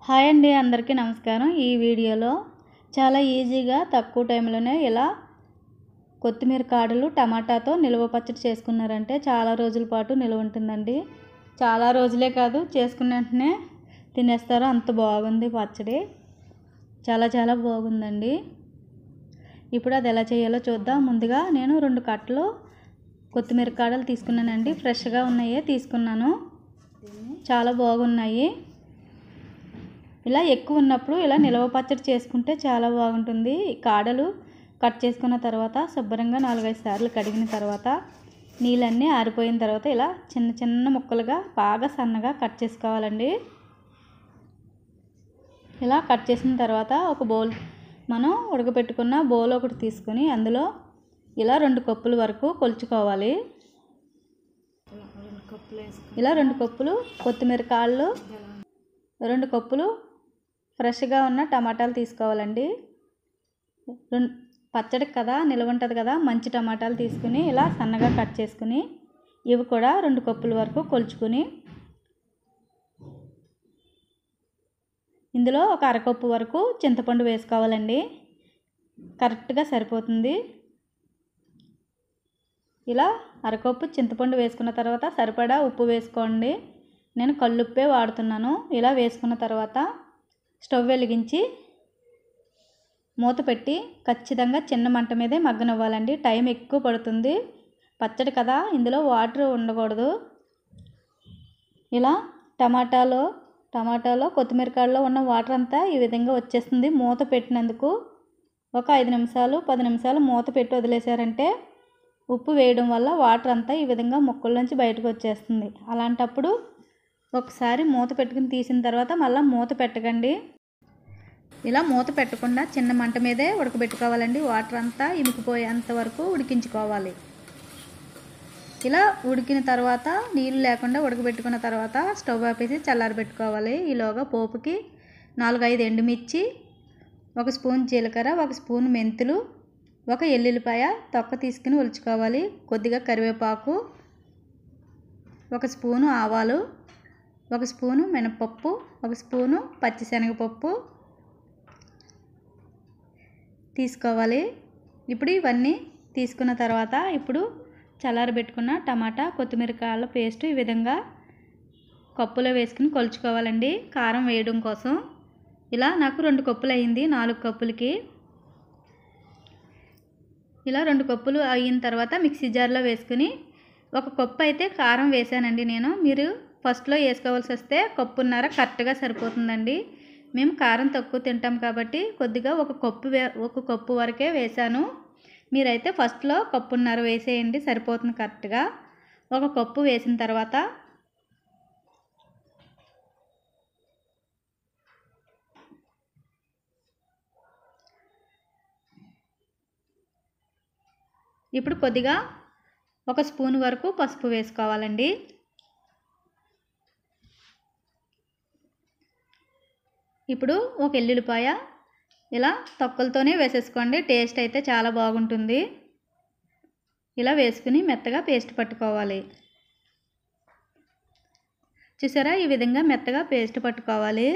Hi అండి, అందరికీ నమస్కారం. ఈ వీడియోలో చాలా ఈజీగా తక్కువ టైంలోనే ఇలా కొత్తిమీర కాడలు టమాటాతో నిల్వ పచ్చడి చేసుకున్నారంటే చాలా రోజుల పాటు నిల్వ ఉంటుందండి. చాలా రోజులే కాదు, చేసుకున్న వెంటనే తినేస్తారు, అంత బాగుంది పచ్చడి. చాలా బాగుందండి. ఇప్పుడు అది ఎలా చేయాలో చూద్దాం. ముందుగా నేను 2 కట్టలు కొత్తిమీర కాడలు తీసుకున్నానండి. ఫ్రెష్గా ఉన్నాయే తీసుకున్నాను, చాలా బాగున్నాయి. ఇలా ఎక్కువ ఉన్నప్పుడు ఇలా నిల్వ పచ్చడి చేసుకుంటే చాలా బాగుంటుంది. ఈ కాడలు కట్ చేసుకున్న తర్వాత శుభ్రంగా 4-5 సార్లు కడిగిన తర్వాత నీళ్ళన్నీ ఆరిపోయిన తర్వాత ఇలా చిన్న ముక్కలుగా బాగా సన్నగా కట్ చేసుకోవాలండి. ఇలా కట్ చేసిన తర్వాత ఒక బౌల్, మనం ఉడకబెట్టుకున్న బౌల్ ఒకటి తీసుకొని అందులో ఇలా 2 కప్పుల వరకు కొలుచుకోవాలి. ఇలా 2 కప్పులు కొత్తిమీర కాళ్ళు, 2 కప్పులు ఫ్రెష్గా ఉన్న టమాటాలు తీసుకోవాలండి. పచ్చడికి కదా నిల్వ ఉంటుంది కదా, మంచి టమాటాలు తీసుకుని ఇలా సన్నగా కట్ చేసుకుని ఇవి కూడా 2 కప్పుల వరకు కొలుచుకుని ఇందులో ఒక అరకప్పు వరకు చింతపండు వేసుకోవాలండి. కరెక్ట్గా సరిపోతుంది. ఇలా అరకప్పు చింతపండు వేసుకున్న తర్వాత సరిపడా ఉప్పు వేసుకోండి. నేను కల్లుప్పే వాడుతున్నాను. ఇలా వేసుకున్న తర్వాత స్టవ్ వెలిగించి మూత పెట్టి ఖచ్చితంగా చిన్న మంట మీదే మగ్గనివ్వాలండి. టైం ఎక్కువ పడుతుంది, పచ్చడి కదా, ఇందులో వాటర్ ఉండకూడదు. ఇలా టమాటాలో కొత్తిమీర కాడలో ఉన్న వాటర్ అంతా ఈ విధంగా వచ్చేస్తుంది. మూత పెట్టినందుకు ఒక 5 నిమిషాలు 10 నిమిషాలు మూత పెట్టి వదిలేశారంటే ఉప్పు వేయడం వల్ల వాటర్ అంతా ఈ విధంగా ముక్కల్లోంచి బయటకు వచ్చేస్తుంది. అలాంటప్పుడు ఒకసారి మూత పెట్టుకుని తీసిన తర్వాత మళ్ళీ మూత పెట్టకండి. ఇలా మూత పెట్టకుండా చిన్న మంట మీదే ఉడకబెట్టుకోవాలండి. వాటర్ అంతా ఇమికిపోయేంత వరకు ఉడికించుకోవాలి. ఇలా ఉడికిన తర్వాత నీళ్ళు లేకుండా ఉడకబెట్టుకున్న తర్వాత స్టవ్ ఆపేసి చల్లారబెట్టుకోవాలి. ఈలోగా పోపుకి 4-5 ఎండుమిర్చి, 1 స్పూన్ జీలకర్ర, 1 స్పూన్ మెంతులు, 1 ఎల్లుల్లిపాయ తొక్క తీసుకుని ఒలుచుకోవాలి. కొద్దిగా కరివేపాకు, 1 స్పూను ఆవాలు, 1 స్పూను మినపప్పు, 1 స్పూను పచ్చిశనగపప్పు తీసుకోవాలి. ఇప్పుడు ఇవన్నీ తీసుకున్న తర్వాత ఇప్పుడు చల్లారబెట్టుకున్న టమాటా కొత్తిమీర కాయల పేస్ట్ ఈ విధంగా కప్పులో వేసుకుని కొలుచుకోవాలండి. కారం వేయడం కోసం ఇలా నాకు 2 కప్పులు అయింది 4 కప్పులకి. ఇలా 2 కప్పులు అయిన తర్వాత మిక్సీ జార్లో వేసుకుని 1 కప్పు అయితే కారం వేసానండి నేను. మీరు ఫస్ట్లో వేసుకోవాల్సి వస్తే కప్పున్నర కరెక్ట్గా సరిపోతుందండి. మేము కారం తక్కువ తింటాం కాబట్టి కొద్దిగా 1 కప్పు వరకే వేసాను. మీరైతే ఫస్ట్లో కప్పున్నర వేసేయండి, సరిపోతుంది కరెక్ట్గా. 1 కప్పు వేసిన తర్వాత ఇప్పుడు కొద్దిగా 1 స్పూన్ వరకు పసుపు వేసుకోవాలండి. ఇప్పుడు 1 ఎల్లుల్లిపాయ ఇలా తొక్కలతోనే వేసేసుకోండి, టేస్ట్ అయితే చాలా బాగుంటుంది. ఇలా వేసుకుని మెత్తగా పేస్ట్ పట్టుకోవాలి. చూసారా, ఈ విధంగా మెత్తగా పేస్ట్ పట్టుకోవాలి.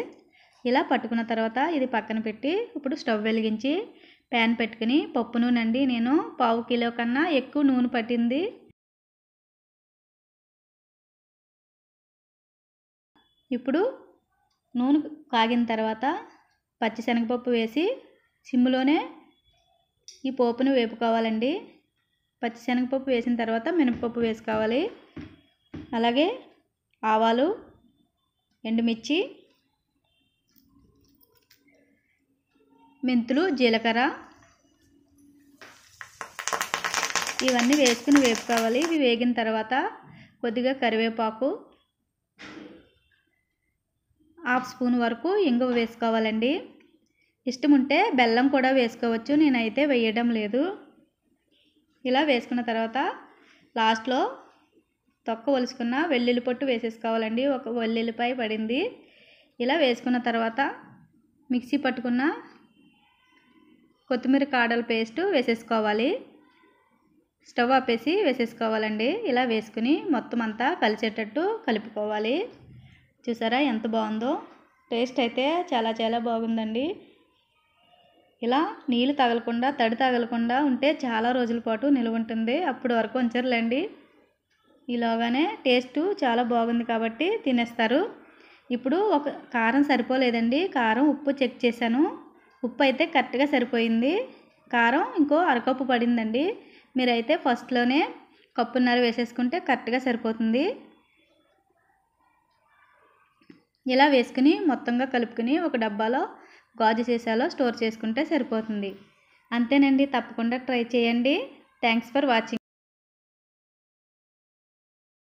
ఇలా పట్టుకున్న తర్వాత ఇది పక్కన పెట్టి ఇప్పుడు స్టవ్ వెలిగించి ప్యాన్ పెట్టుకుని పప్పు నూనె అండి, నేను 1/2 కిలో కన్నా ఎక్కువ నూనె పట్టింది. ఇప్పుడు నూనె కాగిన తర్వాత పచ్చిశనగపప్పు వేసి సిమ్లోనే ఈ పోపును వేపుకోవాలండి. పచ్చిశనగపప్పు వేసిన తర్వాత మినపప్పు వేసుకోవాలి. అలాగే ఆవాలు, ఎండుమిర్చి, మెంతులు, జీలకర్ర ఇవన్నీ వేసుకుని వేపుకోవాలి. ఇవి వేగిన తర్వాత కొద్దిగా కరివేపాకు, 1/2 స్పూన్ వరకు ఇంగువ వేసుకోవాలండి. ఇష్టం ఉంటే బెల్లం కూడా వేసుకోవచ్చు, నేనైతే వేయడం లేదు. ఇలా వేసుకున్న తర్వాత లాస్ట్లో తొక్క ఒలుచుకున్న వెల్లుల్లి పొట్టు వేసేసుకోవాలండి. 1 వెల్లుల్లిపాయ పడింది. ఇలా వేసుకున్న తర్వాత మిక్సీ పట్టుకున్న కొత్తిమీర కాడల పేస్ట్ వేసేసుకోవాలి. స్టవ్ ఆపేసి వేసేసుకోవాలండి. ఇలా వేసుకుని మొత్తం అంతా కలిసేటట్టు కలుపుకోవాలి. చూసారా ఎంత బాగుందో. టేస్ట్ అయితే చాలా చాలా బాగుందండి. ఇలా నీళ్ళు తగలకుండా తడి తగలకుండా ఉంటే చాలా రోజుల పాటు నిలువ ఉంటుంది. అప్పుడు వరకు ఉంచరులేండి. ఈలోగానే టేస్ట్ చాలా బాగుంది కాబట్టి తినేస్తారు. ఇప్పుడు ఒక కారం సరిపోలేదండి. కారం ఉప్పు చెక్ చేశాను. ఉప్పు అయితే కరెక్ట్గా సరిపోయింది. కారం ఇంకో అరకప్పు పడిందండి. మీరైతే ఫస్ట్లోనే కప్పున్నర వేసేసుకుంటే కరెక్ట్గా సరిపోతుంది. ఇలా వేసుకుని మొత్తంగా కలుపుకుని ఒక డబ్బాలో గాజు సీసాలో స్టోర్ చేసుకుంటే సరిపోతుంది. అంతేనండి, తప్పకుండా ట్రై చేయండి. Thanks for watching.